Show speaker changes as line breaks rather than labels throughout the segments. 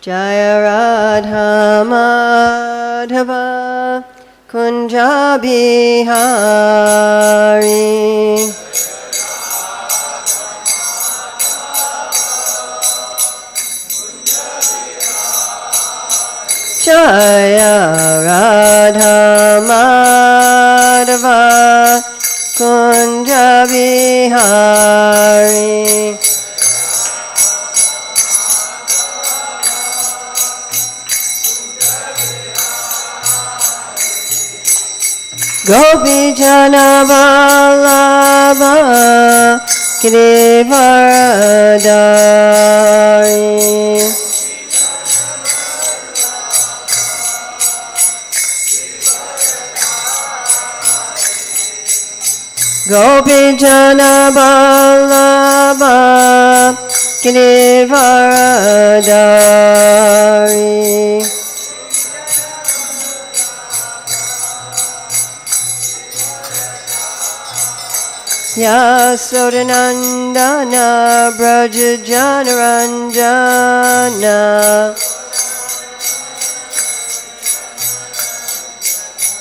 Jaya Radha Madhava Kunja Bihari. Jaya Radha Madhava Kunja Bihari. Gopi Jana Vallabha Girivaradari. Gopi Jana Vallabha Girivaradari. Yasodanandana Braja Janaranjana.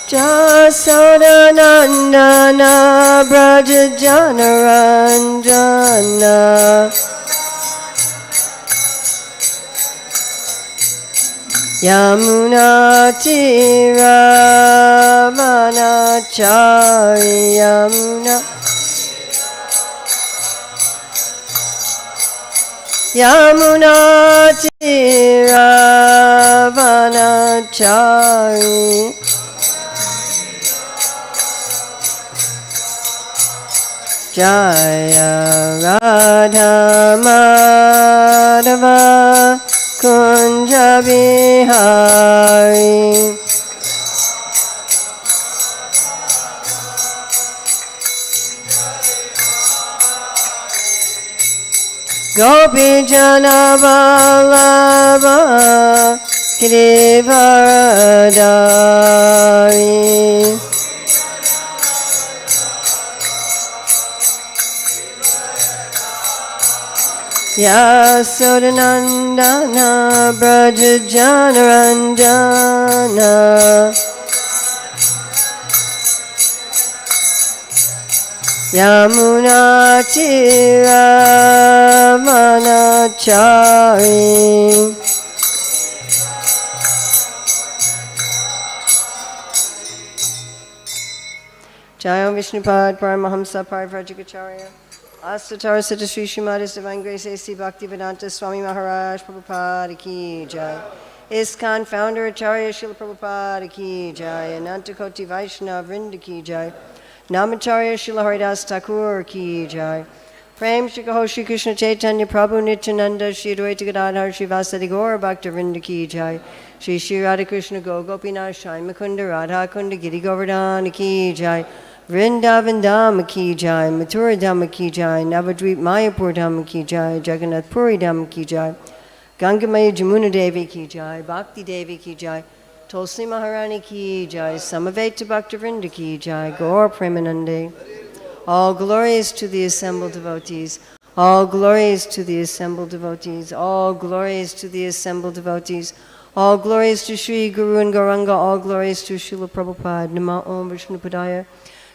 Yasodanandana Braja Janaranjana. Yamuna Tiravanachari. Yamuna Tiravanachari. Jaya Radha Madhava Kunja Bihari. Gopi Jana Vallabha Girivaradari. Yasodanandana Braja Janaranjana. Yamuna Tiravanachari. Jaya Vishnupad Paramahamsa Parivrajikacharya Asatar Siddha Sri Srimad Divine Grace A.C. Bhaktivedanta Swami Maharaj Prabhupada Ki Jai. ISKCON Founder Acharya Srila Prabhupada Ki Jai. Anantakoti Vaishnava Vrinda Ki Jai. Namacharya Srila Haridas Thakur Ki Jai. Prem Shri Kaho Shri Krishna Chaitanya Prabhu Nityananda Shri Advaita Gadadhar Shri Vasadi Gaura Bhakta Vrinda Ki Jai. Shri Shri Radha Krishna Go Gopinath Shai Mukunda Radha Kunda Giri Govardhan Ki Jai. Vrindavan Dham Ki Jai. Mathura Dham Ki Jai. Navadvip Mayapur Dham Ki Jai. Jagannath Puri Dham Ki Jai. Gangamaya Jamuna Devi Ki Jai. Bhakti Devi Ki Jai. Tulsi Maharani Ki Jai. Samaveta Bhakta Vrinda Ki Jai. Gaur Premanande. All glories to the assembled devotees. All glories to the assembled devotees. All glories to the assembled devotees. All glories to Sri Guru and Gauranga. All glories to Srila Prabhupada. Nama Om Vishnupadaya.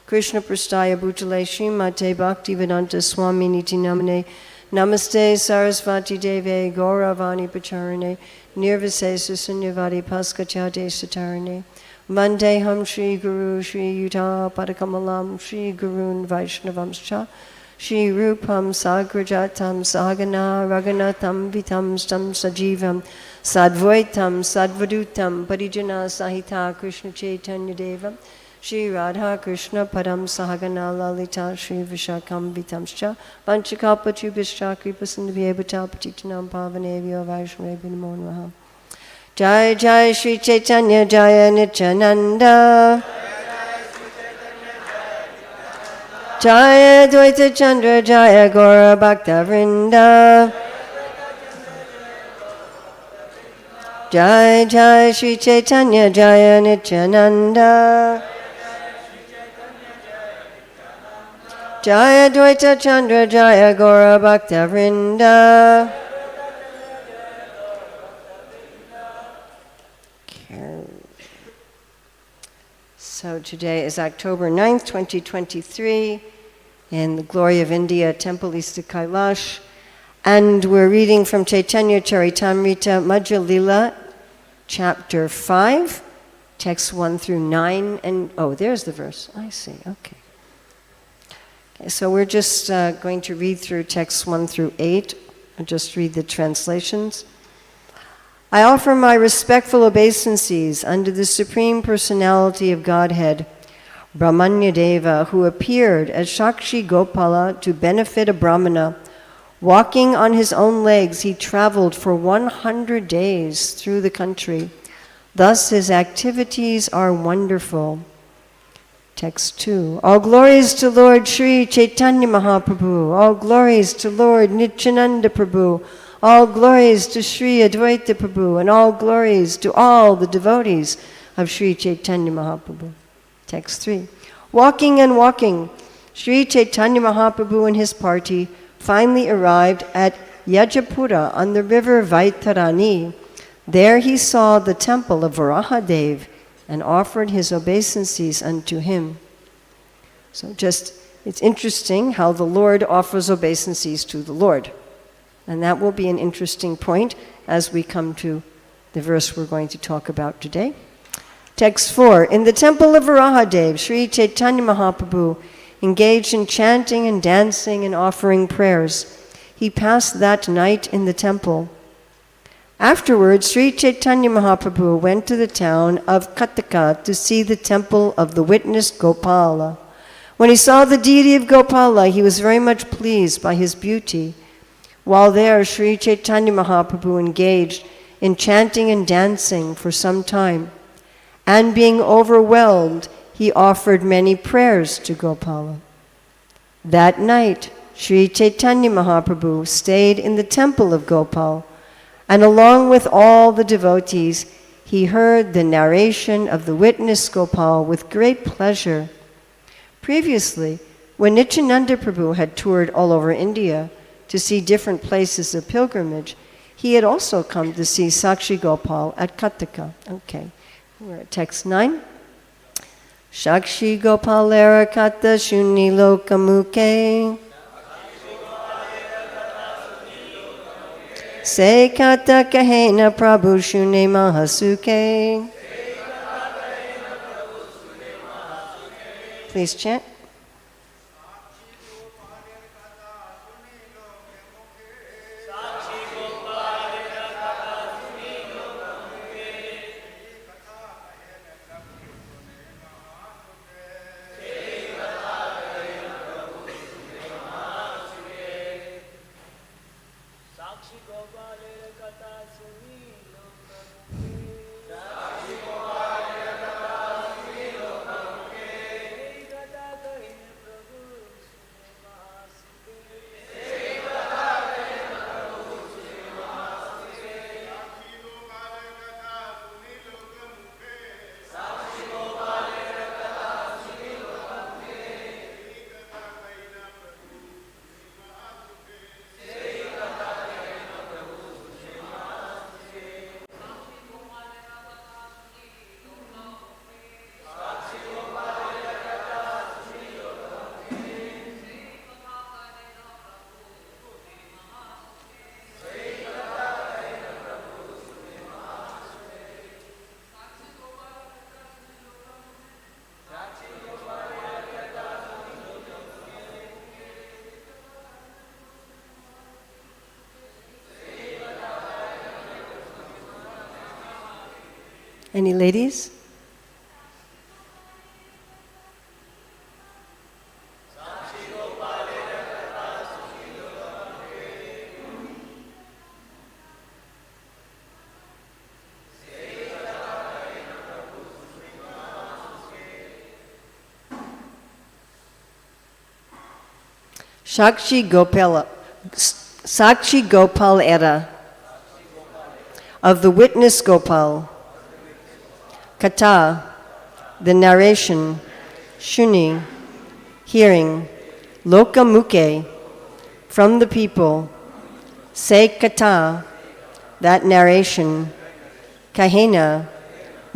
Krishna Prastaya Bhutale Srimate Bhaktivedanta Swami Niti Namane. Namaste Sarasvati Deve Gauravani Pacharane. Nirvasesa Sunyavadi Paskachate Satarane. Vandeham Shri Guru Shri Yuta Padakamalam Shri Gurun Vaishnavamscha Shri Rupam Sagrajatam Sahagana Raganatham Vitam Stam Sajivam Sadvaitam Sadvadutam Parijana Sahita Krishna Chaitanya Devam Shri Radha Krishna Padam Sahagana Lalita Shri Vishakam Vitamscha Panchakalpa Chubhischa Kripasindhavyebuta Patitanam Pavanevyo Vaishnavyo Namo Namaha. Jai Jai Shri Chaitanya Jaya Nityananda. Jaya Dvaita Chandra Jaya Gaura Bhakta Vrinda. Jai Jai Shri Chaitanya Jaya Nityananda. Jaya Dvaita Chandra Jaya Gaura Bhakta Vrinda. Okay. So today is October 9th, 2023, in the Glory of India, Temple East to Kailash. And we're reading from Chaitanya Charitamrita, Madhya Lila, chapter 5, texts 1 through 9. And, oh, there's the verse. I see, okay. So we're just going to read through texts 1 through 8. I'll just read the translations. I offer my respectful obeisances unto the Supreme Personality of Godhead, Brahmanya Deva, who appeared as Shakshi Gopala to benefit a Brahmana. Walking on his own legs, he traveled for 100 days through the country. Thus his activities are wonderful. Text 2. All glories to Lord Sri Chaitanya Mahaprabhu. All glories to Lord Nityananda Prabhu. All glories to Sri Advaita Prabhu. And all glories to all the devotees of Sri Chaitanya Mahaprabhu. Text 3. Walking and walking, Sri Chaitanya Mahaprabhu and his party finally arrived at Yajapura on the river Vaitarani. There he saw the temple of Varahadev and offered his obeisances unto him. So it's interesting how the Lord offers obeisances to the Lord. And that will be an interesting point as we come to the verse we're going to talk about today. Text 4. In the temple of Varahadev, Sri Chaitanya Mahaprabhu engaged in chanting and dancing and offering prayers. He passed that night in the temple. Afterwards, Sri Chaitanya Mahaprabhu went to the town of Kataka to see the temple of the witness Gopala. When he saw the deity of Gopala, he was very much pleased by his beauty. While there, Sri Chaitanya Mahaprabhu engaged in chanting and dancing for some time. And being overwhelmed, he offered many prayers to Gopala. That night, Sri Chaitanya Mahaprabhu stayed in the temple of Gopal, and along with all the devotees, he heard the narration of the witness Gopal with great pleasure. Previously, when Nityananda Prabhu had toured all over India to see different places of pilgrimage, he had also come to see Sakshi Gopal at Kataka. Okay, we're at text 9. Shakshi Gopalera Kata Shuni Lokamuke Se Kata Kahena Prabhu Shune Mahasuke. Please chant. Any ladies? Sakshi Gopal era of the witness Gopal. Kata, the narration. Shuni, hearing. Lokamuke, from the people. Se Kata, that narration. Kahena,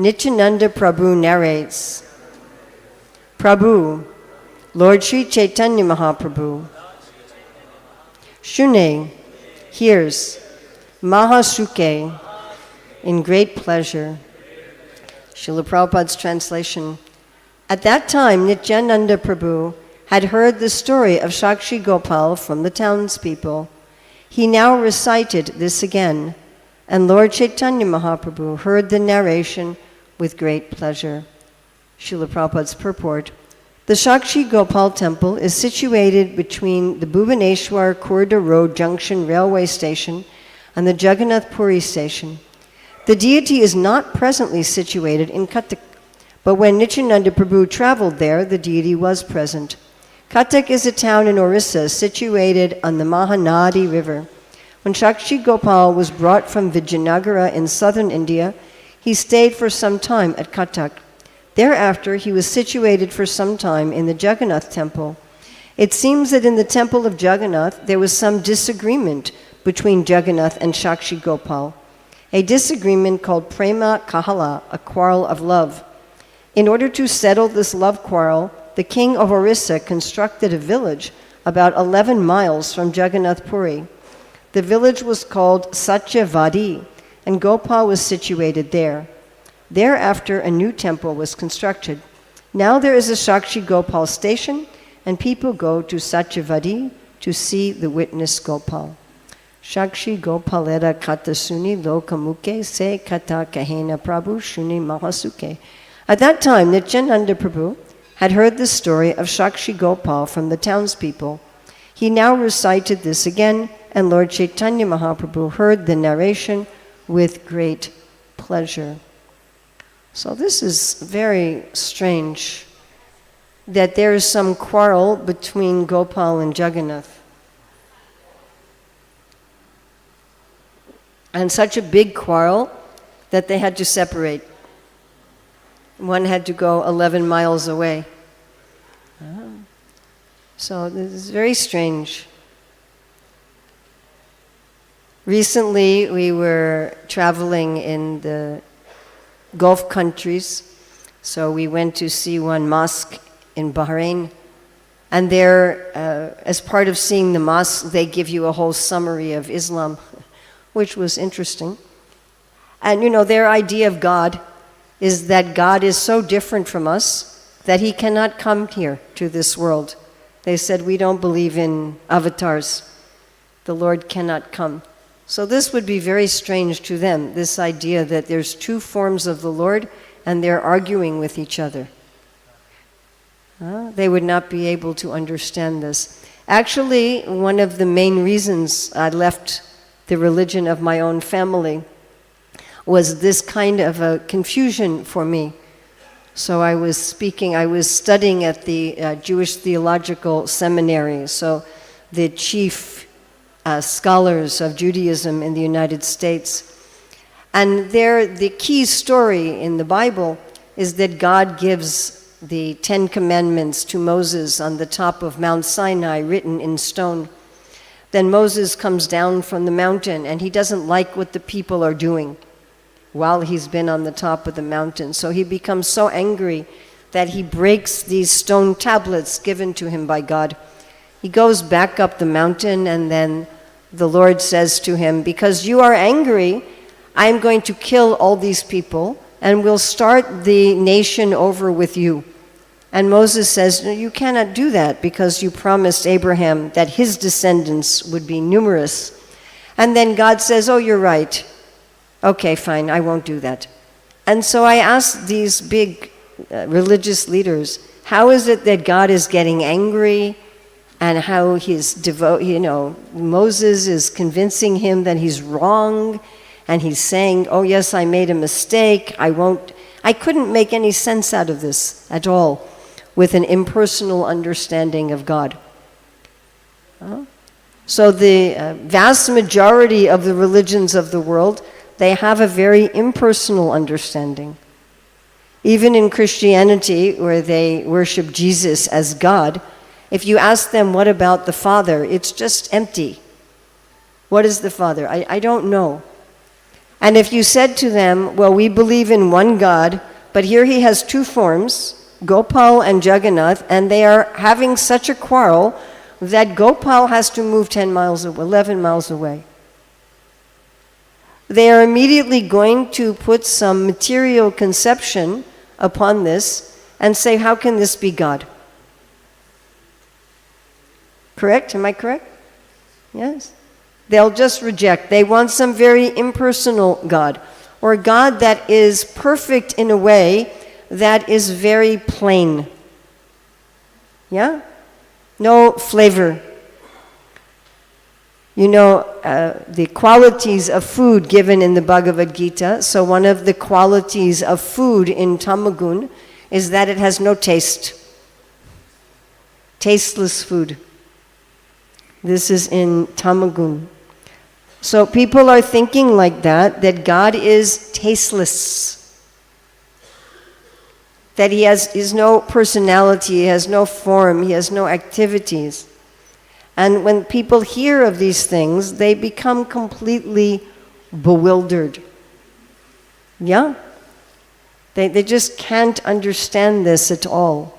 Nityananda Prabhu narrates, Prabhu, Lord Sri Chaitanya Mahaprabhu, Shune, hears, Mahasuke, in great pleasure. Srila Prabhupada's translation. At that time, Nityananda Prabhu had heard the story of Shakshi Gopal from the townspeople. He now recited this again, and Lord Chaitanya Mahaprabhu heard the narration with great pleasure. Srila Prabhupada's purport. The Shakshi Gopal temple is situated between the Bhubaneswar Khurda Road Junction railway station and the Jagannath Puri station. The deity is not presently situated in Cuttack, but when Nityananda Prabhu traveled there, the deity was present. Cuttack is a town in Orissa situated on the Mahanadi River. When Shakshi Gopal was brought from Vijayanagara in southern India, he stayed for some time at Cuttack. Thereafter, he was situated for some time in the Jagannath temple. It seems that in the temple of Jagannath, there was some disagreement between Jagannath and Shakshi Gopal, a disagreement called Prema Kahala, a quarrel of love. In order to settle this love quarrel, the king of Orissa constructed a village about 11 miles from Jagannath Puri. The village was called Satyavadi, and Gopal was situated there. Thereafter, a new temple was constructed. Now there is a Shakshi Gopal station, and people go to Satyavadi to see the witness Gopal. Shakshi Gopalera Kata Suni Lokamuke Se Kata Kahena Prabhu Shuni Mahasuke. At that time, Nityananda Prabhu had heard the story of Shakshi Gopal from the townspeople. He now recited this again, and Lord Chaitanya Mahaprabhu heard the narration with great pleasure. So this is very strange, that there is some quarrel between Gopal and Jagannath. And such a big quarrel that they had to separate. One had to go 11 miles away. So this is very strange. Recently, we were traveling in the Gulf countries, so we went to see one mosque in Bahrain, and there, as part of seeing the mosque, they give you a whole summary of Islam, which was interesting. And their idea of God is that God is so different from us that he cannot come here to this world. They said, we don't believe in avatars. The Lord cannot come. So this would be very strange to them, this idea that there's two forms of the Lord and they're arguing with each other. They would not be able to understand this. Actually, one of the main reasons I left the religion of my own family was this kind of a confusion for me. So I was studying at the Jewish Theological Seminary, so the chief scholars of Judaism in the United States. And there, the key story in the Bible is that God gives the 10 Commandments to Moses on the top of Mount Sinai, written in stone. Then Moses comes down from the mountain, and he doesn't like what the people are doing while he's been on the top of the mountain. So he becomes so angry that he breaks these stone tablets given to him by God. He goes back up the mountain, and then the Lord says to him, because you are angry, I'm going to kill all these people, and we'll start the nation over with you. And Moses says, no, you cannot do that because you promised Abraham that his descendants would be numerous. And then God says, oh, you're right. Okay, fine, I won't do that. And so I asked these big religious leaders, how is it that God is getting angry and how Moses is convincing him that he's wrong, and he's saying, oh yes, I made a mistake, I couldn't make any sense out of this at all with an impersonal understanding of God. So the vast majority of the religions of the world, they have a very impersonal understanding. Even in Christianity, where they worship Jesus as God, if you ask them, what about the Father? It's just empty. What is the Father? I don't know. And if you said to them, well, we believe in one God, but here he has two forms, Gopal and Jagannath, and they are having such a quarrel that Gopal has to move 10 miles away, 11 miles away. They are immediately going to put some material conception upon this and say, how can this be God? Correct? Am I correct? Yes. They'll just reject. They want some very impersonal God, or a God that is perfect in a way that is very plain. Yeah? No flavor. You know, the qualities of food given in the Bhagavad Gita. So one of the qualities of food in Tamagun is that it has no taste. Tasteless food. This is in Tamagun. So people are thinking like that God is tasteless. That he has no personality, he has no form, he has no activities. And when people hear of these things, they become completely bewildered. Yeah? They just can't understand this at all.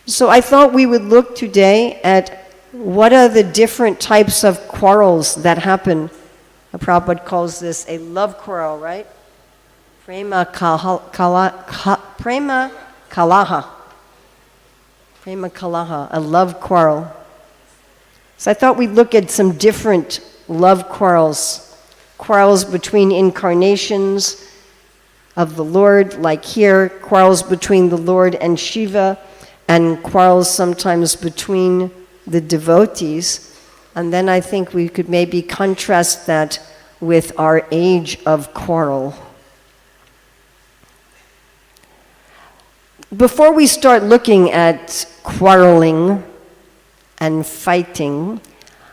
So I thought we would look today at what are the different types of quarrels that happen. Prabhupada calls this a love quarrel, right? Prema kalaha. Prema kalaha, a love quarrel. So I thought we'd look at some different love quarrels. Quarrels between incarnations of the Lord, like here, quarrels between the Lord and Shiva, and quarrels sometimes between the devotees. And then I think we could maybe contrast that with our age of quarrel. Before we start looking at quarreling and fighting,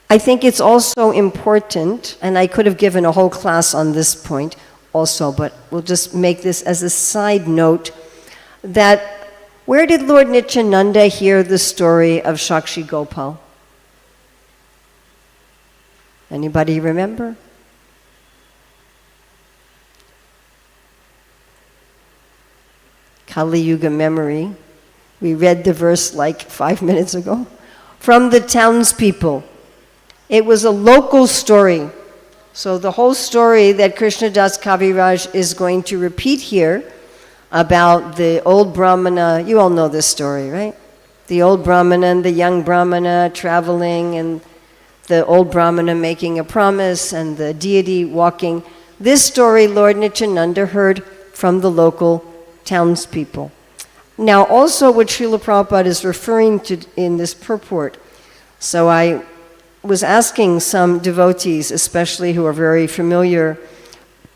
I think it's also important, and I could have given a whole class on this point also, but we'll just make this as a side note, that where did Lord Nityananda hear the story of Shakshi Gopal? Anybody remember? Kali Yuga memory. We read the verse like 5 minutes ago. From the townspeople. It was a local story. So the whole story that Krishna Das Kaviraj is going to repeat here about the old Brahmana, you all know this story, right? The old Brahmana and the young Brahmana traveling, and the old Brahmana making a promise, and the deity walking. This story Lord Nityananda heard from the local townspeople. Now also what Srila Prabhupada is referring to in this purport, so I was asking some devotees, especially who are very familiar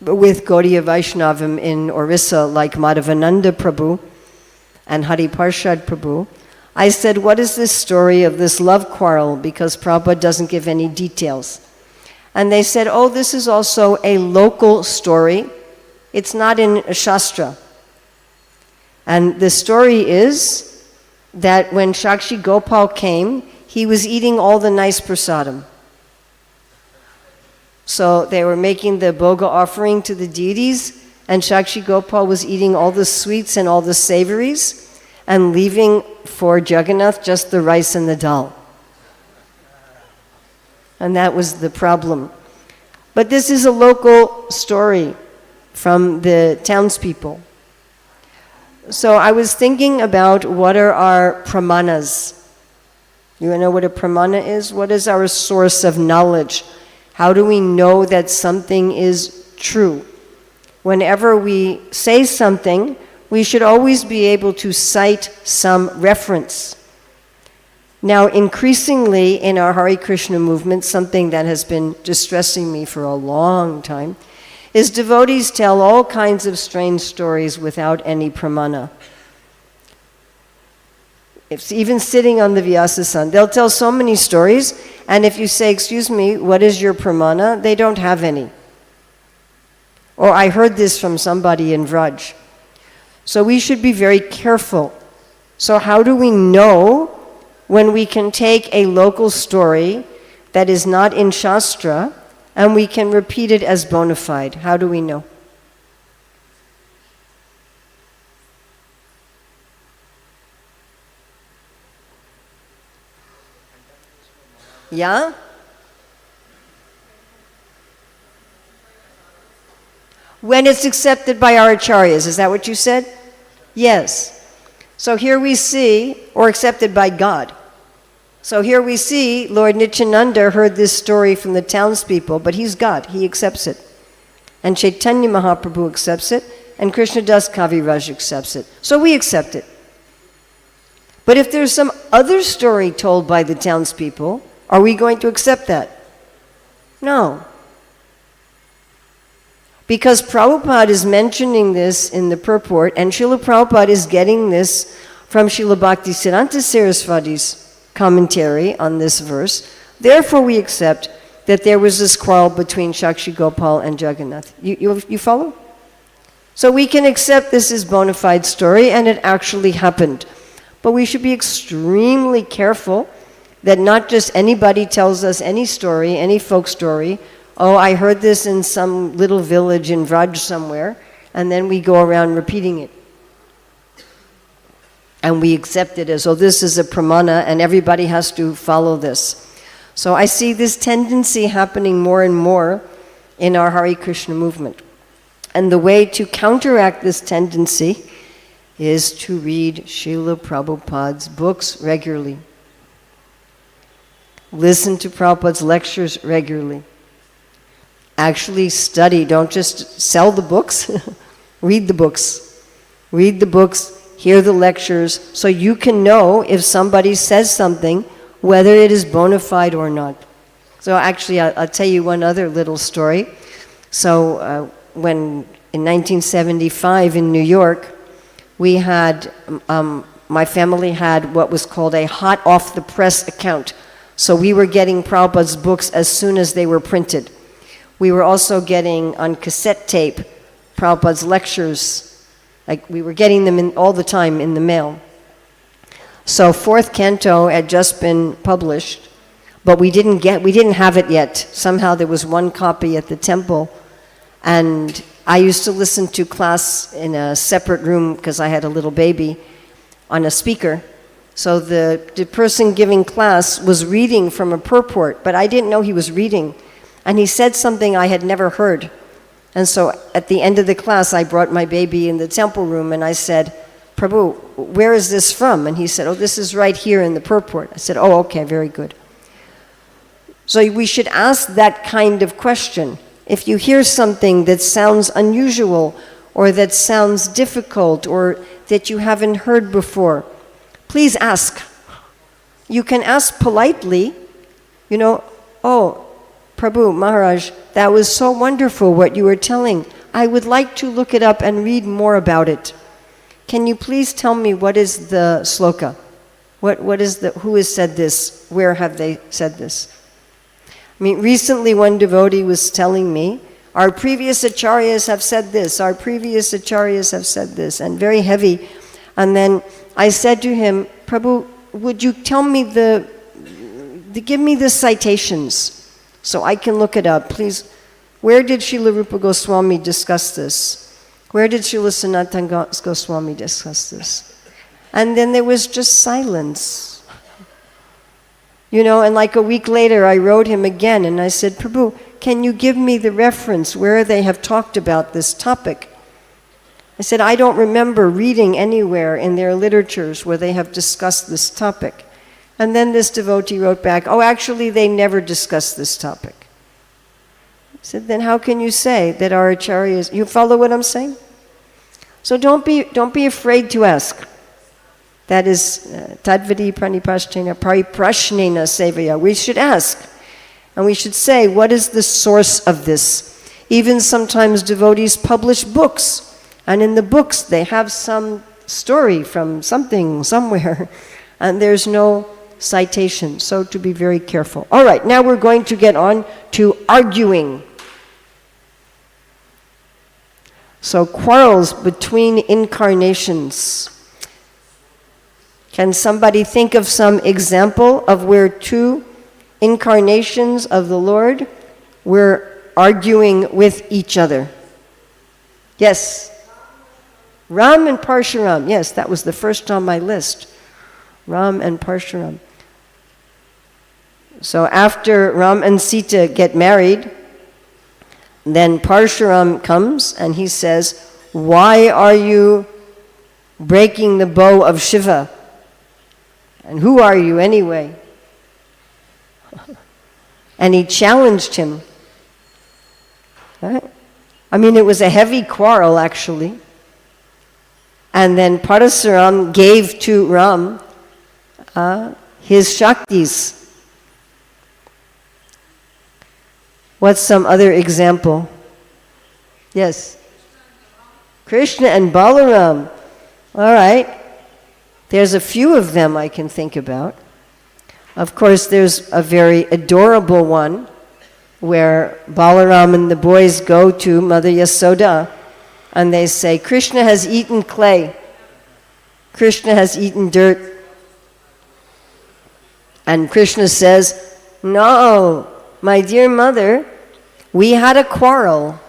with Gaudiya Vaishnavam in Orissa, like Madhavananda Prabhu and Hari Parshad Prabhu, I said, what is this story of this love quarrel? Because Prabhupada doesn't give any details. And they said, oh, this is also a local story. It's not in a Shastra. And the story is that when Shakshi Gopal came, he was eating all the nice prasadam. So they were making the bhoga offering to the deities, and Shakshi Gopal was eating all the sweets and all the savories, and leaving for Jagannath just the rice and the dal. And that was the problem. But this is a local story from the townspeople. So I was thinking about what are our pramanas. You know what a pramana is? What is our source of knowledge? How do we know that something is true? Whenever we say something, we should always be able to cite some reference. Now, increasingly in our Hare Krishna movement, something that has been distressing me for a long time, is devotees tell all kinds of strange stories without any pramana. It's even sitting on the Vyasa-san, they'll tell so many stories, and if you say, excuse me, what is your pramana? They don't have any. Or I heard this from somebody in Vraj. So we should be very careful. So how do we know when we can take a local story that is not in Shastra and we can repeat it as bona fide. How do we know? Yeah? When it's accepted by our acharyas, is that what you said? Yes. So here we see, or accepted by God. So here we see Lord Nityananda heard this story from the townspeople, but he's God, he accepts it. And Chaitanya Mahaprabhu accepts it, and Krishna Das Kaviraj accepts it. So we accept it. But if there's some other story told by the townspeople, are we going to accept that? No. Because Prabhupada is mentioning this in the purport, and Srila Prabhupada is getting this from Srila Bhaktisiddhanta Saraswati's commentary on this verse. Therefore we accept that there was this quarrel between Shakshi Gopal and Jagannath. You follow? So we can accept this as bona fide story, and it actually happened. But we should be extremely careful that not just anybody tells us any story, any folk story. Oh, I heard this in some little village in Vraj somewhere, and then we go around repeating it. And we accept it as, oh, this is a pramana, and everybody has to follow this. So I see this tendency happening more and more in our Hare Krishna movement. And the way to counteract this tendency is to read Srila Prabhupada's books regularly. Listen to Prabhupada's lectures regularly. Actually study, don't just sell the books, read the books. Read the books, hear the lectures, so you can know if somebody says something, whether it is bona fide or not. So actually, I'll tell you one other little story. So when in 1975 in New York, we had, my family had what was called a hot off the press account. So we were getting Prabhupada's books as soon as they were printed. We were also getting on cassette tape Prabhupada's lectures. Like we were getting them in all the time in the mail. So fourth canto had just been published, but we didn't have it yet. Somehow there was one copy at the temple, and I used to listen to class in a separate room because I had a little baby on a speaker. So the person giving class was reading from a purport, but I didn't know he was reading. And he said something I had never heard. And so at the end of the class, I brought my baby in the temple room and I said, Prabhu, where is this from? And he said, oh, this is right here in the purport. I said, oh, okay, very good. So we should ask that kind of question. If you hear something that sounds unusual or that sounds difficult or that you haven't heard before, please ask. You can ask politely, oh, Prabhu, Maharaj, that was so wonderful what you were telling. I would like to look it up and read more about it. Can you please tell me what is the sloka? Who has said this? Where have they said this? I mean, recently one devotee was telling me, our previous acharyas have said this, our previous acharyas have said this, and very heavy. And then I said to him, Prabhu, would you tell me give me the citations so I can look it up, please. Where did Srila Rupa Goswami discuss this? Where did Srila Sanatana Goswami discuss this? And then there was just silence. And like a week later I wrote him again and I said, Prabhu, can you give me the reference where they have talked about this topic? I said, I don't remember reading anywhere in their literatures where they have discussed this topic. And then this devotee wrote back, oh, actually they never discussed this topic. I said, then how can you say that our acharyas, you follow what I'm saying? So don't be afraid to ask. That is tadvidi pranipashtena pariprashnena sevaya. We should ask. And we should say, what is the source of this? Even sometimes devotees publish books. And in the books they have some story from something, somewhere. And there's no citation. So to be very careful. All right, now we're going to get on to arguing. So quarrels between incarnations. Can somebody think of some example of where two incarnations of the Lord were arguing with each other. Yes. Ram and Parshuram. Yes, that was the first on my list. Ram and Parshuram. So after Ram and Sita get married, then Parshuram comes and he says, why are you breaking the bow of Shiva? And who are you anyway? And he challenged him. Right? I mean, it was a heavy quarrel, actually. And then Parasuram gave to Ram his Shaktis. What's some other example? Yes. Krishna and Balaram. All right. There's a few of them I can think about. Of course, there's a very adorable one where Balaram and the boys go to Mother Yasoda and they say, Krishna has eaten clay. Krishna has eaten dirt. And Krishna says, no, my dear mother, we had a quarrel.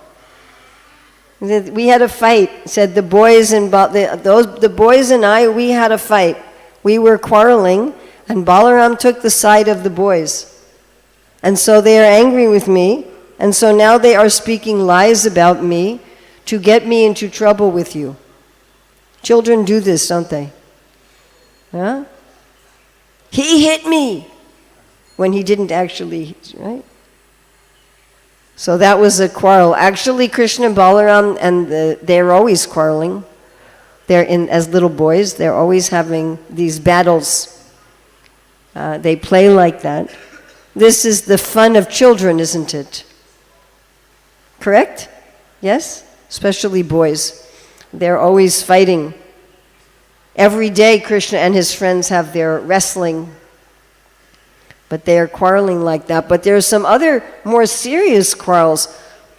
We had a fight. Said the boys and the boys and I, we had a fight. We were quarreling, and Balaram took the side of the boys. And so they are angry with me, and so now they are speaking lies about me to get me into trouble with you. Children do this, don't they? Huh? He hit me when he didn't actually, right? So that was a quarrel. Actually, Krishna and Balaram, and they're always quarreling. As little boys, they're always having these battles. They play like that. This is the fun of children, isn't it? Correct? Yes? Especially boys. They're always fighting. Every day, Krishna and his friends have their wrestling. But they are quarreling like that. But there are some other more serious quarrels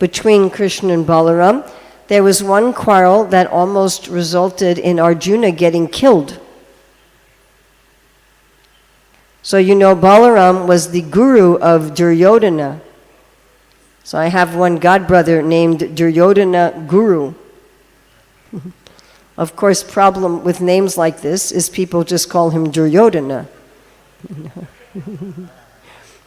between Krishna and Balaram. There was one quarrel that almost resulted in Arjuna getting killed. So you know Balaram was the guru of Duryodhana. So I have one godbrother named Duryodhana Guru. Of course, problem with names like this is people just call him Duryodhana.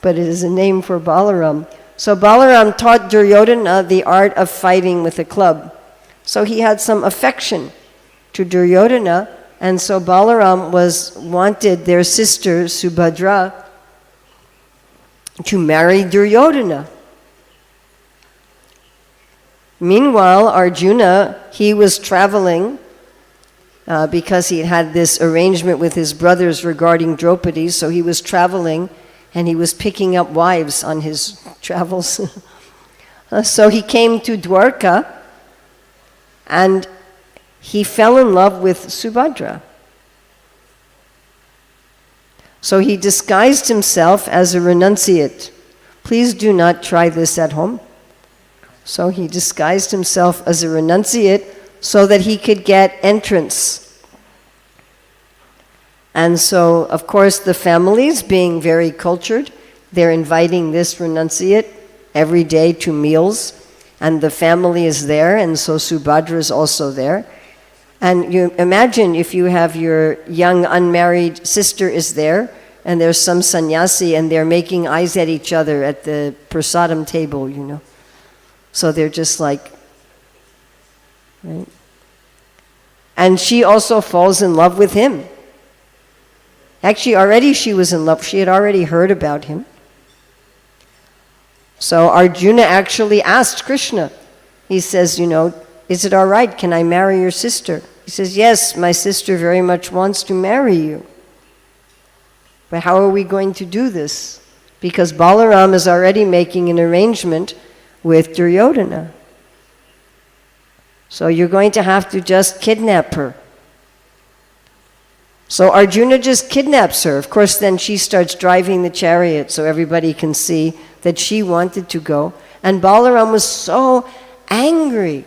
But it is a name for Balaram. So Balaram taught Duryodhana the art of fighting with a club. So he had some affection to Duryodhana, and so Balaram wanted their sister Subhadra to marry Duryodhana. Meanwhile, Arjuna, he was traveling because he had this arrangement with his brothers regarding Draupadi, so he was traveling and he was picking up wives on his travels. So he came to Dwarka and he fell in love with Subhadra. So he disguised himself as a renunciate. Please do not try this at home. So he disguised himself as a renunciate so that he could get entrance. And so, of course, the families, being very cultured, they're inviting this renunciate every day to meals, and the family is there, and so Subhadra is also there. And you imagine if you have your young unmarried sister is there, and there's some sannyasi, and they're making eyes at each other at the prasadam table, you know. So they're just like, right? And she also falls in love with him. Actually, already she was in love. She had already heard about him. So Arjuna actually asked Krishna. He says, you know, is it all right? Can I marry your sister? He says, yes, my sister very much wants to marry you. But how are we going to do this? Because Balaram is already making an arrangement with Duryodhana. So you're going to have to just kidnap her. So Arjuna just kidnaps her. Of course, then she starts driving the chariot so everybody can see that she wanted to go. And Balaram was so angry.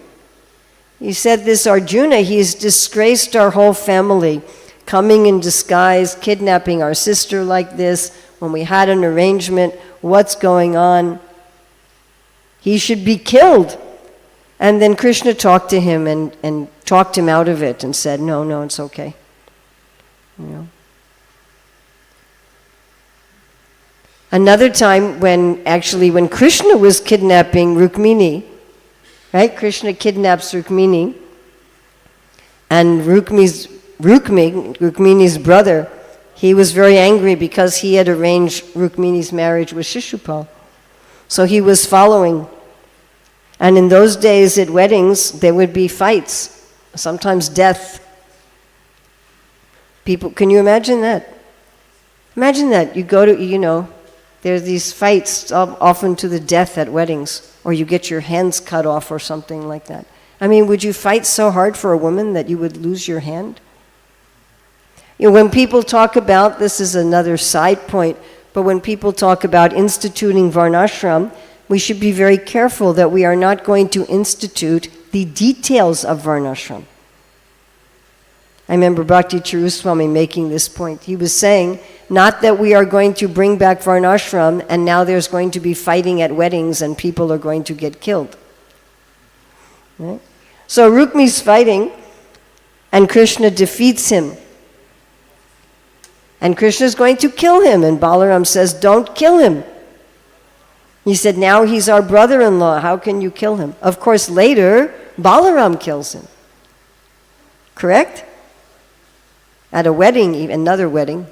He said, this Arjuna, he's disgraced our whole family, coming in disguise, kidnapping our sister like this, when we had an arrangement, what's going on? He should be killed. And then Krishna talked to him and talked him out of it and said, no, it's okay. You know. Another time when Krishna was kidnapping Rukmini, right? Krishna kidnaps Rukmini, and Rukmini's brother, he was very angry because he had arranged Rukmini's marriage with Shishupal. So he was following. And in those days at weddings, there would be fights, sometimes death. People, can you imagine that? Imagine that. You go to, there's these fights often to the death at weddings, or you get your hands cut off or something like that. I mean, would you fight so hard for a woman that you would lose your hand? When people talk about, this is another side point, but when people talk about instituting Varnashram, we should be very careful that we are not going to institute the details of Varnashram. I remember Bhakti Chiruswami making this point. He was saying, not that we are going to bring back Varnashram and now there's going to be fighting at weddings and people are going to get killed. Right? So Rukmi's fighting and Krishna defeats him. And Krishna is going to kill him, and Balaram says, don't kill him. He said, now he's our brother-in-law, how can you kill him? Of course, later, Balaram kills him. Correct? At a wedding, another wedding.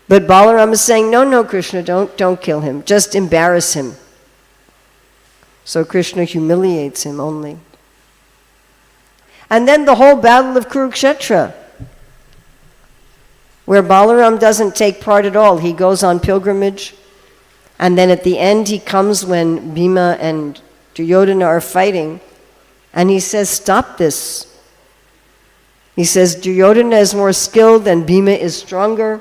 But Balaram is saying, no, Krishna, don't kill him. Just embarrass him. So Krishna humiliates him only. And then the whole battle of Kurukshetra, where Balaram doesn't take part at all. He goes on pilgrimage. And then at the end, he comes when Bhima and Duryodhana are fighting. And he says, stop this. He says, Duryodhana is more skilled and Bhima is stronger.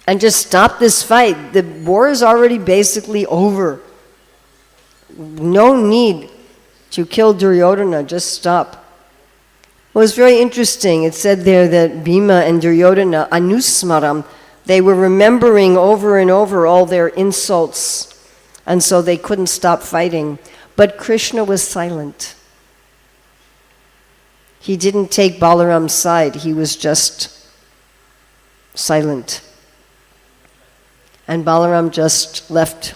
And just stop this fight. The war is already basically over. No need to kill Duryodhana, just stop. Well, it's very interesting. It said there that Bhima and Duryodhana, anusmaram, they were remembering over and over all their insults, and so they couldn't stop fighting. But Krishna was silent. He didn't take Balaram's side. He was just silent. And Balaram just left.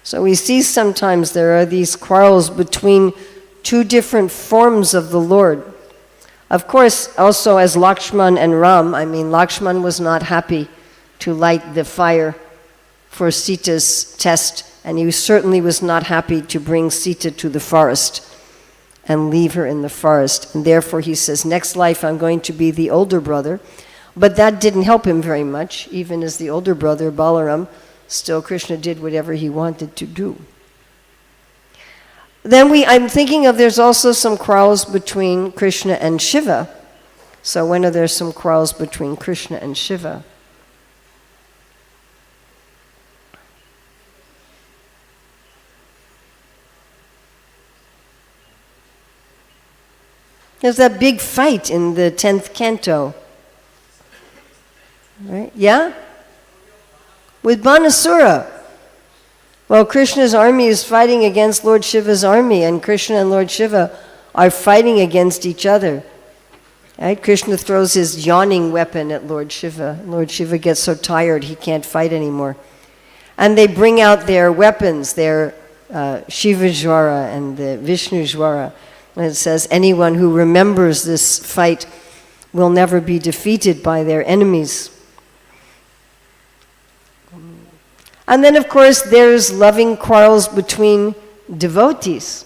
So we see sometimes there are these quarrels between two different forms of the Lord. Of course, also as Lakshman and Ram, Lakshman was not happy to light the fire for Sita's test, and he certainly was not happy to bring Sita to the forest and leave her in the forest. And therefore he says, next life I'm going to be the older brother. But that didn't help him very much. Even as the older brother, Balaram, still Krishna did whatever he wanted to do. Then I'm thinking of there's also some quarrels between Krishna and Shiva. So when are there some quarrels between Krishna and Shiva? There's that big fight in the 10th canto. Right? Yeah? With Banasura. Well, Krishna's army is fighting against Lord Shiva's army, and Krishna and Lord Shiva are fighting against each other. Right? Krishna throws his yawning weapon at Lord Shiva. Lord Shiva gets so tired he can't fight anymore. And they bring out their weapons, their Shiva Jwara and the Vishnu Jwara. And it says, anyone who remembers this fight will never be defeated by their enemies. And then, of course, there's loving quarrels between devotees.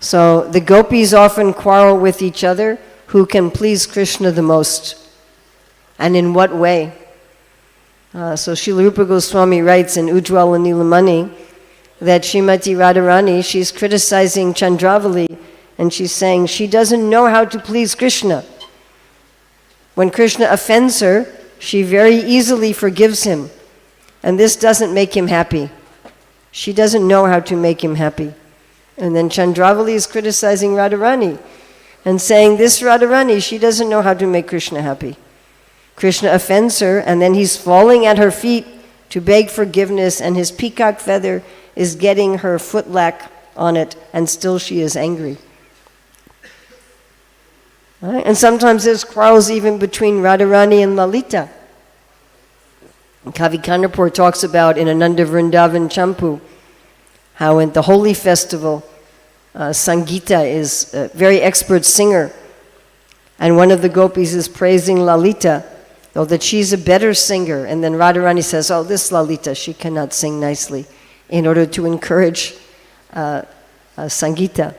So the gopis often quarrel with each other, who can please Krishna the most, and in what way. So Srila Rupa Goswami writes in Ujjwala Nilamani that Srimati Radharani, she's criticizing Chandravali, and she's saying she doesn't know how to please Krishna. When Krishna offends her, she very easily forgives him. And this doesn't make him happy. She doesn't know how to make him happy. And then Chandravali is criticizing Radharani and saying, this Radharani, she doesn't know how to make Krishna happy. Krishna offends her, and then he's falling at her feet, to beg forgiveness, and his peacock feather is getting her footlack on it, and still she is angry. Right? And sometimes there's quarrels even between Radharani and Lalita. Kavi Kandarpur talks about in Ananda Vrindavan Champu how in the holy festival, Sangita is a very expert singer, and one of the gopis is praising Lalita, though that she's a better singer, and then Radharani says, oh, this Lalita, she cannot sing nicely, in order to encourage Sangita.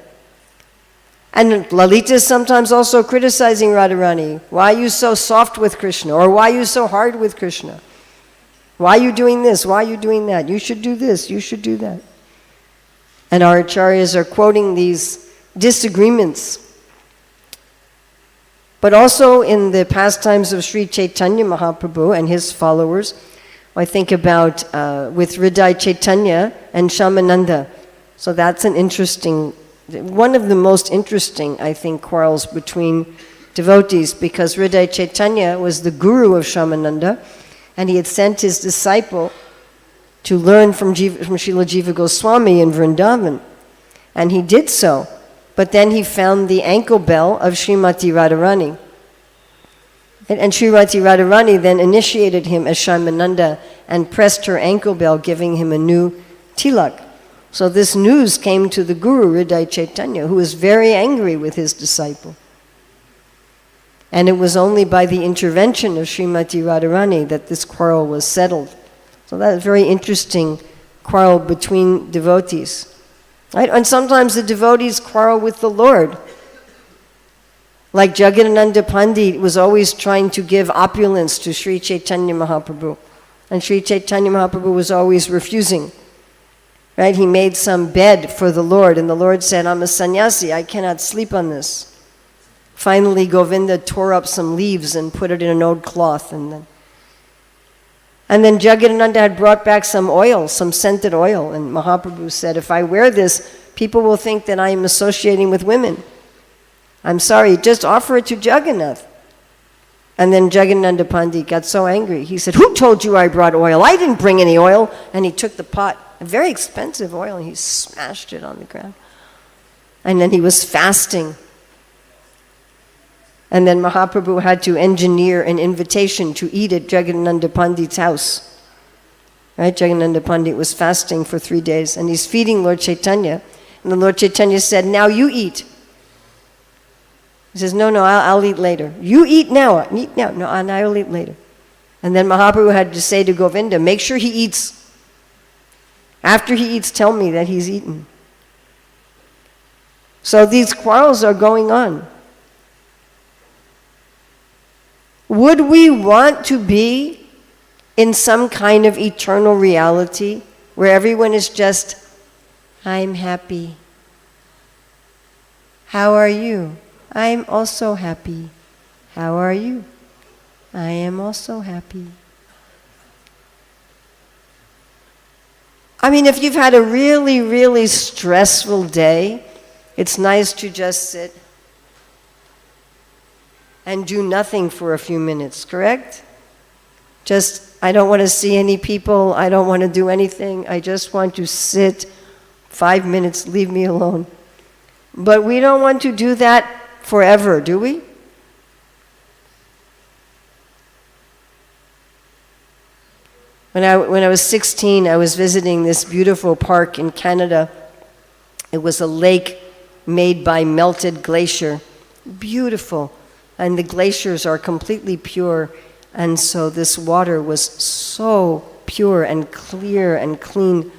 And Lalita is sometimes also criticizing Radharani. Why are you so soft with Krishna? Or why are you so hard with Krishna? Why are you doing this? Why are you doing that? You should do this, you should do that. And our acharyas are quoting these disagreements. But also in the pastimes of Sri Chaitanya Mahaprabhu and his followers, I think about with Hriday Chaitanya and Shyamananda. So that's an interesting, one of the most interesting, I think, quarrels between devotees, because Hriday Chaitanya was the guru of Shyamananda, and he had sent his disciple to learn from Srila Jiva Goswami in Vrindavan. And he did so. But then he found the ankle bell of Srimati Radharani. And Srimati Radharani then initiated him as Shyamananda and pressed her ankle bell, giving him a new tilak. So this news came to the Guru, Hriday Chaitanya, who was very angry with his disciple. And it was only by the intervention of Srimati Radharani that this quarrel was settled. So that's a very interesting quarrel between devotees. Right? And sometimes the devotees quarrel with the Lord. Like Jagadananda Pandit was always trying to give opulence to Sri Chaitanya Mahaprabhu. And Sri Chaitanya Mahaprabhu was always refusing. Right? He made some bed for the Lord, and the Lord said, I'm a sannyasi, I cannot sleep on this. Finally, Govinda tore up some leaves and put it in an old cloth. And then Jagadananda had brought back some oil, some scented oil, and Mahaprabhu said, if I wear this, people will think that I am associating with women. I'm sorry, just offer it to Jagannath. And then Jagadananda Pandit got so angry. He said, who told you I brought oil? I didn't bring any oil. And he took the pot, a very expensive oil, and he smashed it on the ground. And then he was fasting. And then Mahaprabhu had to engineer an invitation to eat at Jagadananda Pandit's house. Right? Jagadananda Pandit was fasting for 3 days, and he's feeding Lord Chaitanya. And the Lord Chaitanya said, now you eat. He says, no, I'll eat later. You eat now. Eat now. No, I'll eat later. And then Mahaprabhu had to say to Govinda, make sure he eats. After he eats, tell me that he's eaten. So these quarrels are going on. Would we want to be in some kind of eternal reality where everyone is just, I'm happy. How are you? I'm also happy. How are you? I am also happy. I mean, if you've had a really, really stressful day, it's nice to just sit and do nothing for a few minutes, correct? Just, I don't want to see any people, I don't want to do anything, I just want to sit 5 minutes, leave me alone. But we don't want to do that forever, do we? When I was 16, I was visiting this beautiful park in Canada. It was a lake made by melted glacier. Beautiful. And the glaciers are completely pure. And so this water was so pure and clear and clean.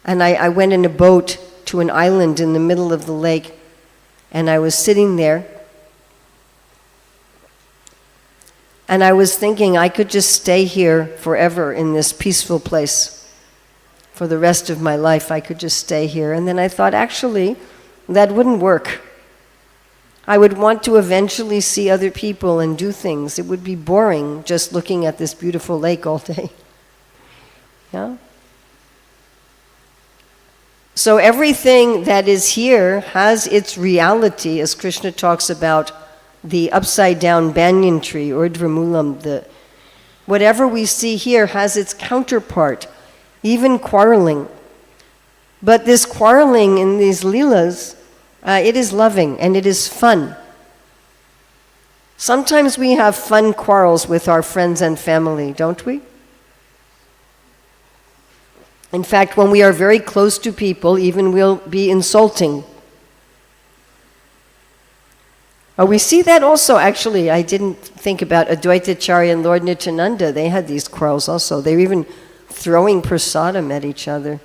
And I went in a boat to an island in the middle of the lake. And I was sitting there. And I was thinking I could just stay here forever in this peaceful place. For the rest of my life, I could just stay here. And then I thought, actually, that wouldn't work. I would want to eventually see other people and do things. It would be boring just looking at this beautiful lake all day. Yeah? So everything that is here has its reality, as Krishna talks about the upside down banyan tree, Urdhva Moolam, Whatever we see here has its counterpart, even quarreling. But this quarreling in these leelas, it is loving and it is fun. Sometimes we have fun quarrels with our friends and family, don't we? In fact, when we are very close to people, even we'll be insulting. We see that also, actually. I didn't think about Advaita Acharya and Lord Nityananda. They had these quarrels also. They were even throwing prasadam at each other.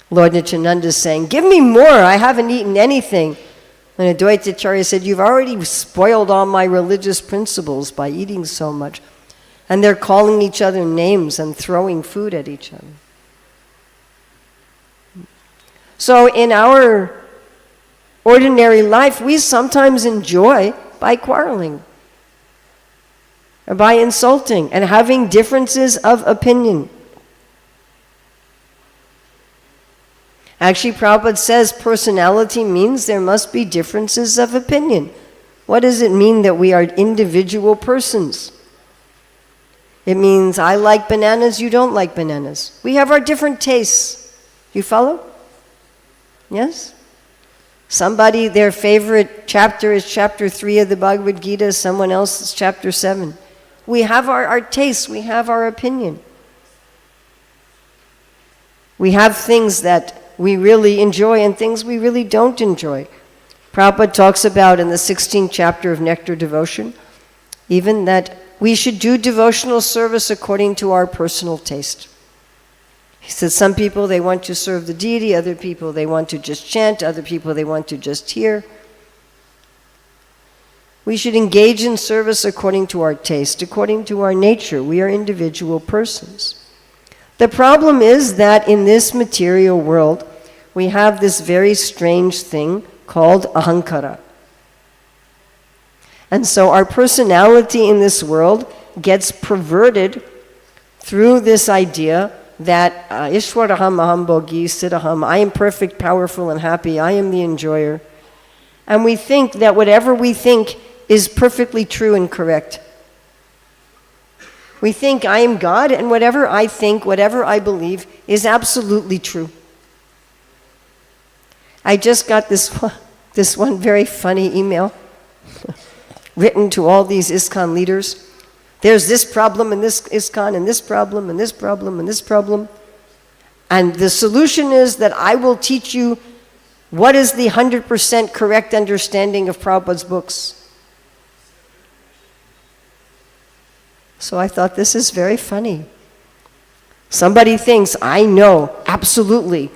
Lord Nityananda is saying, "Give me more, I haven't eaten anything." And Advaita Acharya said, "You've already spoiled all my religious principles by eating so much." And they're calling each other names and throwing food at each other. So in our ordinary life, we sometimes enjoy by quarreling, or by insulting, and having differences of opinion. Actually, Prabhupada says personality means there must be differences of opinion. What does it mean that we are individual persons? It means I like bananas, you don't like bananas. We have our different tastes. You follow? Yes? Somebody, their favorite chapter is chapter 3 of the Bhagavad Gita, someone else is chapter 7. We have our tastes, we have our opinion. We have things that we really enjoy and things we really don't enjoy. Prabhupada talks about in the 16th chapter of Nectar Devotion, even that we should do devotional service according to our personal taste. He says some people, they want to serve the deity, other people, they want to just chant, other people, they want to just hear. We should engage in service according to our taste, according to our nature. We are individual persons. The problem is that in this material world, we have this very strange thing called ahankara. And so our personality in this world gets perverted through this idea that Ishwaraham aham bhogi siddhaham, I am perfect, powerful, and happy, I am the enjoyer. And we think that whatever we think is perfectly true and correct. We think I am God, and whatever I think, whatever I believe, is absolutely true. I just got this one very funny email written to all these ISKCON leaders. There's this problem in this ISKCON, and this problem, and this problem, and this problem. And the solution is that I will teach you what is the 100% correct understanding of Prabhupada's books. So I thought, this is very funny. Somebody thinks, I know absolutely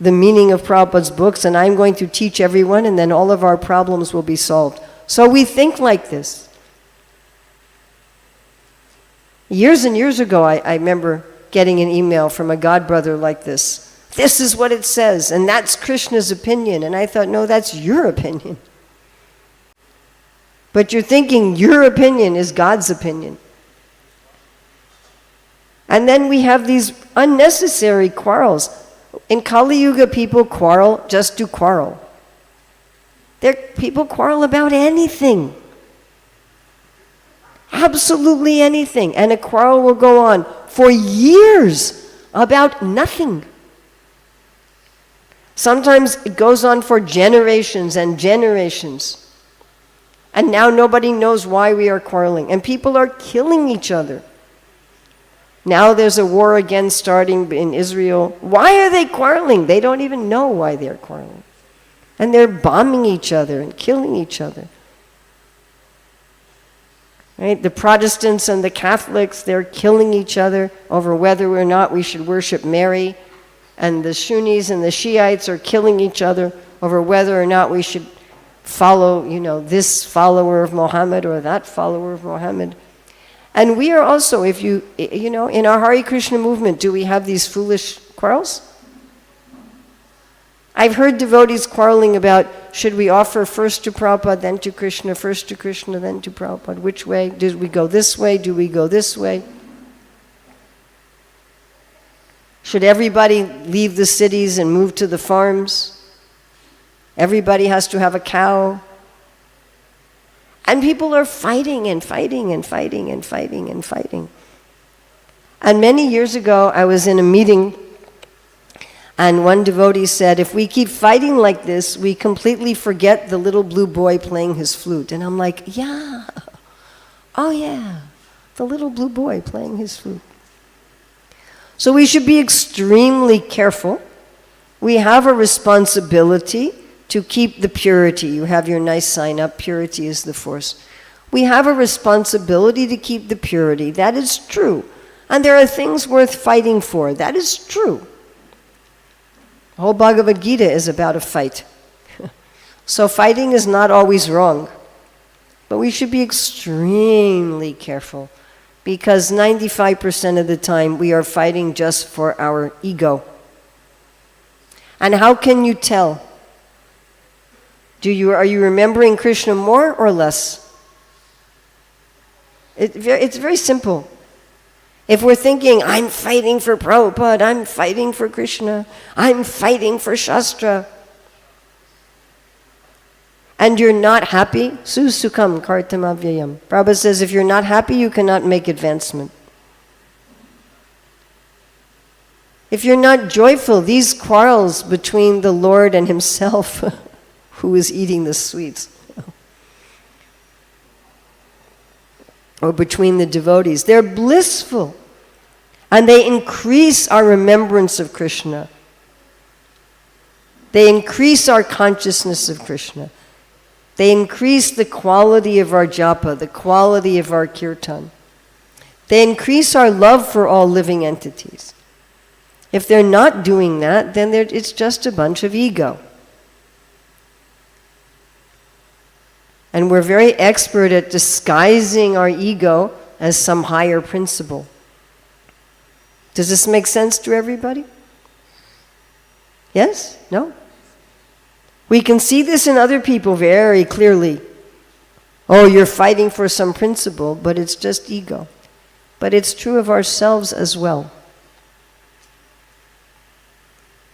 the meaning of Prabhupada's books, and I'm going to teach everyone, and then all of our problems will be solved. So we think like this. Years and years ago, I remember getting an email from a godbrother like this. This is what it says, and that's Krishna's opinion. And I thought, no, that's your opinion. But you're thinking your opinion is God's opinion. And then we have these unnecessary quarrels. In Kali Yuga, people quarrel just to quarrel. People quarrel about anything. Absolutely anything. And a quarrel will go on for years about nothing. Sometimes it goes on for generations and generations. And now nobody knows why we are quarreling. And people are killing each other. Now there's a war again starting in Israel. Why are they quarreling? They don't even know why they're quarreling. And they're bombing each other and killing each other. Right? The Protestants and the Catholics, they're killing each other over whether or not we should worship Mary. And the Sunnis and the Shiites are killing each other over whether or not we should follow, this follower of Muhammad or that follower of Muhammad. And we are also, in our Hare Krishna movement, do we have these foolish quarrels? I've heard devotees quarreling about, should we offer first to Prabhupada, then to Krishna, first to Krishna, then to Prabhupada? Which way? Did we go this way? Do we go this way? Should everybody leave the cities and move to the farms? Everybody has to have a cow. And people are fighting and fighting and fighting and fighting and fighting. And many years ago, I was in a meeting, and one devotee said, if we keep fighting like this, we completely forget the little blue boy playing his flute. And I'm like, yeah, oh yeah, the little blue boy playing his flute. So we should be extremely careful. We have a responsibility to keep the purity. You have your nice sign up, purity is the force. We have a responsibility to keep the purity. That is true. And there are things worth fighting for. That is true. The whole Bhagavad Gita is about a fight. So fighting is not always wrong. But we should be extremely careful, because 95% of the time we are fighting just for our ego. And how can you tell? Are you remembering Krishna more or less? It's very simple. If we're thinking, I'm fighting for Prabhupada, I'm fighting for Krishna, I'm fighting for Shastra, and you're not happy, susukam kartam avyayam. Prabhupada says, if you're not happy, you cannot make advancement. If you're not joyful, these quarrels between the Lord and himself, who is eating the sweets, or between the devotees, they're blissful. And they increase our remembrance of Krishna. They increase our consciousness of Krishna. They increase the quality of our japa, the quality of our kirtan. They increase our love for all living entities. If they're not doing that, then it's just a bunch of ego. And we're very expert at disguising our ego as some higher principle. Does this make sense to everybody? Yes? No? We can see this in other people very clearly. Oh, you're fighting for some principle, but it's just ego. But it's true of ourselves as well.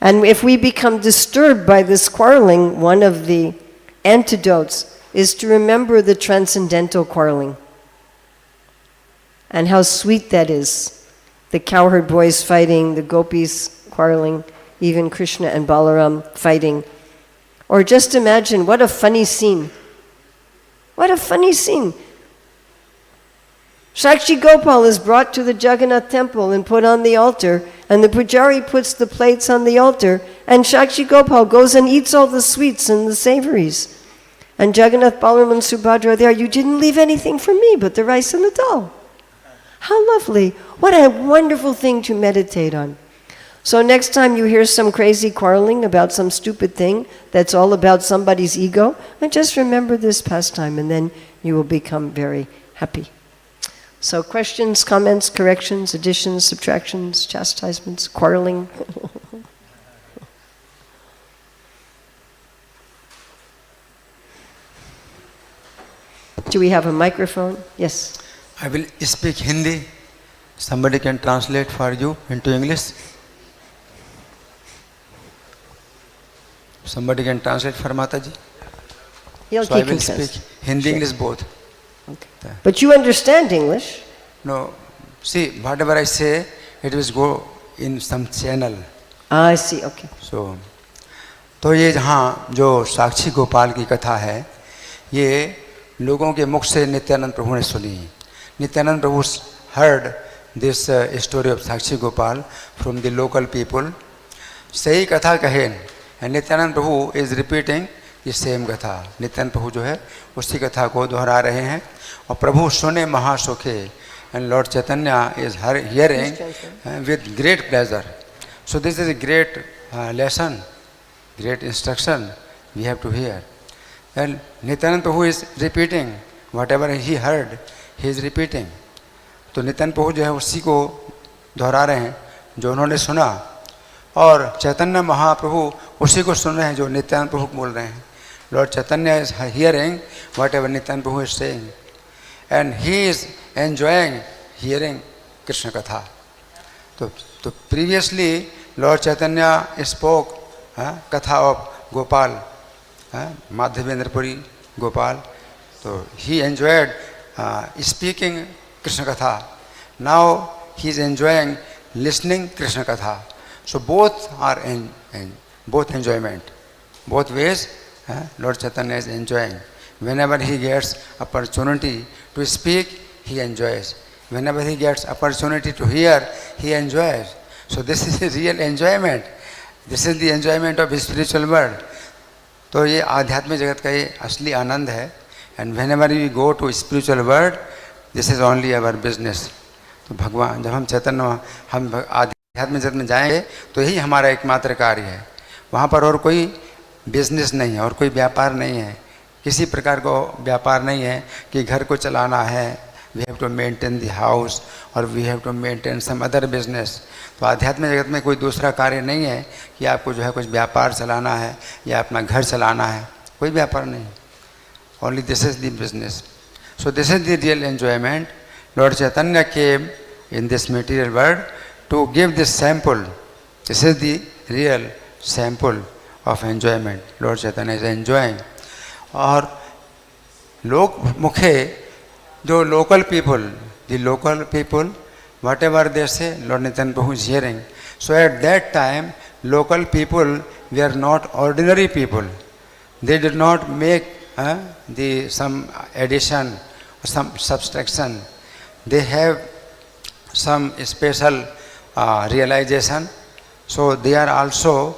And if we become disturbed by this quarreling, one of the antidotes is to remember the transcendental quarreling. And how sweet that is. The cowherd boys fighting, the gopis quarreling, even Krishna and Balaram fighting. Or just imagine, what a funny scene. What a funny scene. Shakshi Gopal is brought to the Jagannath temple and put on the altar, and the pujari puts the plates on the altar, and Shakshi Gopal goes and eats all the sweets and the savories. And Jagannath, Balaram and Subhadra are there. You didn't leave anything for me but the rice and the dal. How lovely. What a wonderful thing to meditate on. So next time you hear some crazy quarreling about some stupid thing that's all about somebody's ego, and just remember this pastime, and then you will become very happy. So questions, comments, corrections, additions, subtractions, chastisements, quarreling. Do we have a microphone? Yes.
I will speak Hindi. Somebody can translate for you into English. Somebody can translate for Mataji.
So
I will speak Hindi, English both.
Okay. But you understand English?
No. See, whatever I say, it will go in some channel.
I see, okay.
So, तो ये जहाँ जो साक्षी गोपाल की कथा है, ये लोगों के मुख से नित्यानंद प्रभु ने सुनी. Nityanand Prabhu heard this story of Sakshi Gopal from the local people. सही कथा कहे, and Nityanand Prabhu is repeating the same कथा. Nityanand Prabhu जो है उसी कथा को दोहरा रहे हैं और प्रभु सुने महासुखे, and Lord Chaitanya is hearing with great pleasure. So this is a great lesson, great instruction we have to hear. And Nityanand Prabhu is repeating whatever he heard. He is repeating. तो नित्यानंद प्रभु जो है उसी को दोहरा रहे हैं जो उन्होंने सुना, और चैतन्य महाप्रभु उसी को सुन रहे हैं जो नित्यानंद प्रभु बोल रहे हैं. Lord Chaitanya is hearing whatever Nityananda Prabhu is saying, and he is enjoying hearing Krishna Katha. So previously Lord Chaitanya spoke Katha of Gopal, Madhya Puri Gopal. So he enjoyed speaking Krishna Katha. Now he is enjoying listening Krishna Katha. So both are in both enjoyment. Both ways Lord Chaitanya is enjoying. Whenever he gets opportunity to speak, he enjoys. Whenever he gets opportunity to hear, he enjoys. So this is a real enjoyment. This is the enjoyment of spiritual world. तो ये आध्यात्मिक जगत का ये असली आनंद है. And whenever we go to spiritual world, this is only our business. तो भगवान जब हम चैतन्य हम आध्यात्मिक जगत में जाएंगे तो यही हमारा एकमात्र कार्य है. वहाँ पर और कोई बिजनेस नहीं है, और कोई व्यापार नहीं है. किसी प्रकार को व्यापार नहीं है कि घर को चलाना है, we have to maintain the house और we have to maintain some other business. तो आध्यात्मिक जगत में कोई दूसरा कार्य नहीं है कि आपको जो है कुछ व्यापार चलाना है या अपना घर चलाना है. कोई व्यापार नहीं. Only this is the business. So this is the real enjoyment. Lord Chaitanya came in this material world to give this sample. This is the real sample of enjoyment. Lord Chaitanya is enjoying. और लोग मुखे जो local people whatever they say, Lord Nityananda Prabhu is hearing. So at that time, local people were not ordinary people. They did not make some addition, some subtraction. They have some special realization. So they are also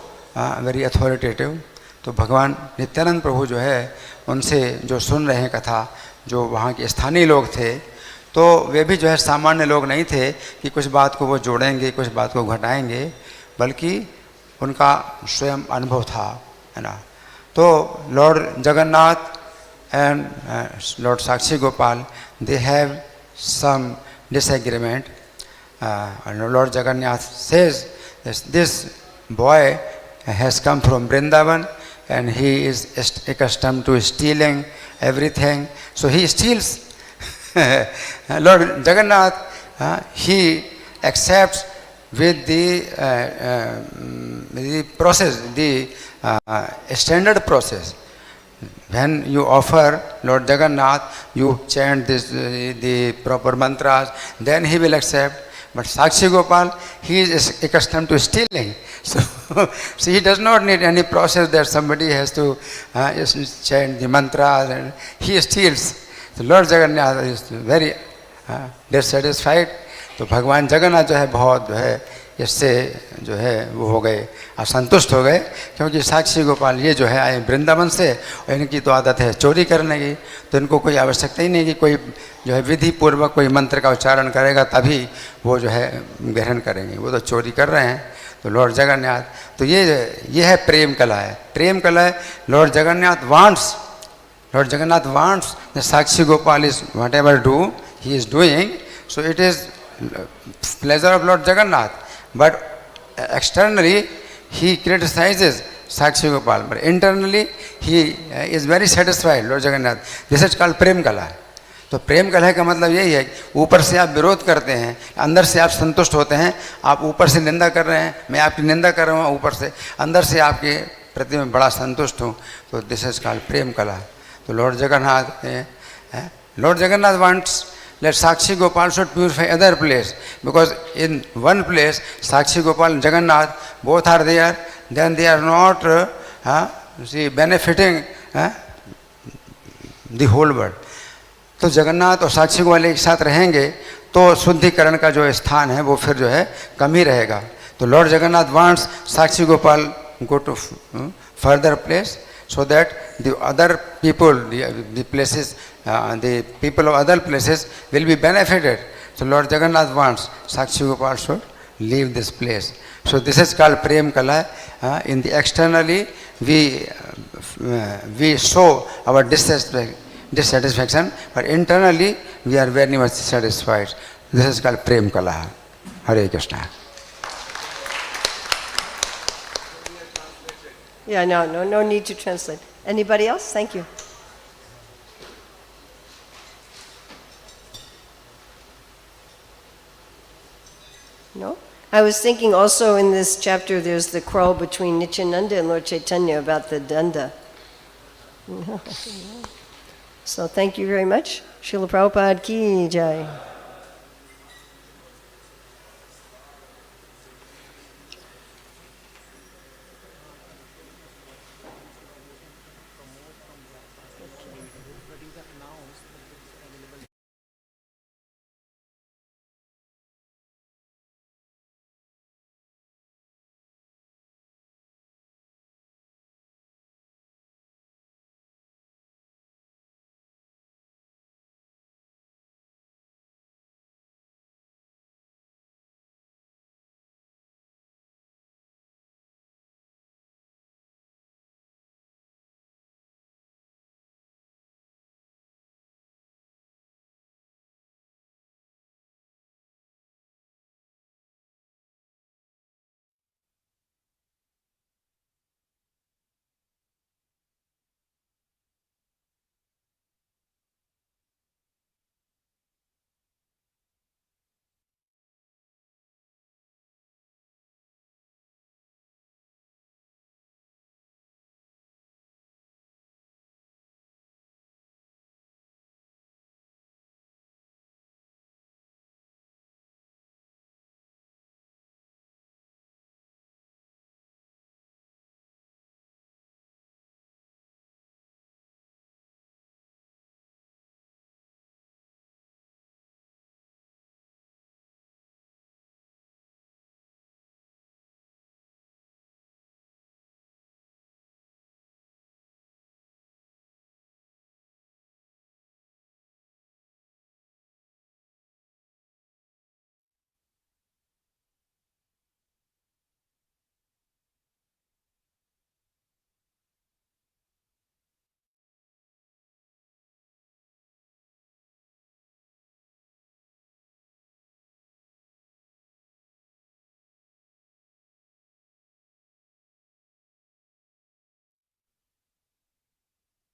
very authoritative. तो भगवान नित्यानंद प्रभु जो है उनसे जो सुन रहे हैं कथा, जो वहाँ के स्थानीय लोग थे, तो वे भी जो है सामान्य लोग नहीं थे कि कुछ बात को वो जोड़ेंगे, कुछ बात को घटाएंगे, बल्कि उनका स्वयं अनुभव था, है ना. तो Lord Jagannath and Lord Sakshi Gopal, they have some disagreement. Lord Jagannath says this boy has come from Vrindavan and he is accustomed to stealing everything, so he steals. Lord Jagannath, he accepts with the process, the standard process. When you offer Lord Jagannath, you chant this, the proper mantras, then he will accept. But Sakshi Gopal, he is accustomed to stealing. So he does not need any process that somebody has to chant the mantras, and he steals. So Lord Jagannath is very dissatisfied. तो भगवान जगन्नाथ जो है बहुत जो है इससे जो है वो हो गए, असंतुष्ट हो गए, क्योंकि साक्षी गोपाल ये जो है आए वृंदावन से और इनकी तो आदत है चोरी करने की. तो इनको कोई आवश्यकता ही नहीं कि कोई जो है विधि पूर्वक कोई मंत्र का उच्चारण करेगा तभी वो जो है ग्रहण करेंगे. वो तो चोरी कर रहे हैं. तो लॉर्ड जगन्नाथ, तो ये है प्रेम कला है. प्रेम कला है. Lord Jagannath wants the Sakshi Gopal is what ever do he is doing, so it is pleasure of Lord Jagannath. But externally he criticizes Sakshi Gopal, but internally he is very satisfied, Lord Jagannath. This is called प्रेम कला. तो प्रेम कला का मतलब यही है, ऊपर से आप विरोध करते हैं, अंदर से आप संतुष्ट होते हैं. आप ऊपर से निंदा कर रहे हैं, मैं आपकी निंदा कर रहा हूँ ऊपर से, अंदर से आपके प्रति में बड़ा संतुष्ट हूँ. तो दिस इज कॉल्ड प्रेम कला. तो Lord Jagannath wants let Sakshi Gopal should purify other place, because in one place Sakshi Gopal and Jagannath both are there, then they are not benefiting the whole world. तो जगन्नाथ और साक्षी गोपाल एक साथ रहेंगे तो शुद्धिकरण का जो स्थान है वो फिर जो है कम ही रहेगा. तो Lord Jagannath wants Sakshi Gopal go to further place, so that the other people, the places, the people of other places will be benefited. So Lord Jagannath wants Sakshi Gopal should leave this place. So this is called Prem Kala. In the externally we show our dissatisfaction, but internally we are very much satisfied. This is called Prem Kala. Hare Krishna.
Yeah, no need to translate. Anybody else? Thank you. No? I was thinking also in this chapter there's the quarrel between Nityananda and Lord Chaitanya about the danda. So thank you very much. Srila Prabhupada ki jai.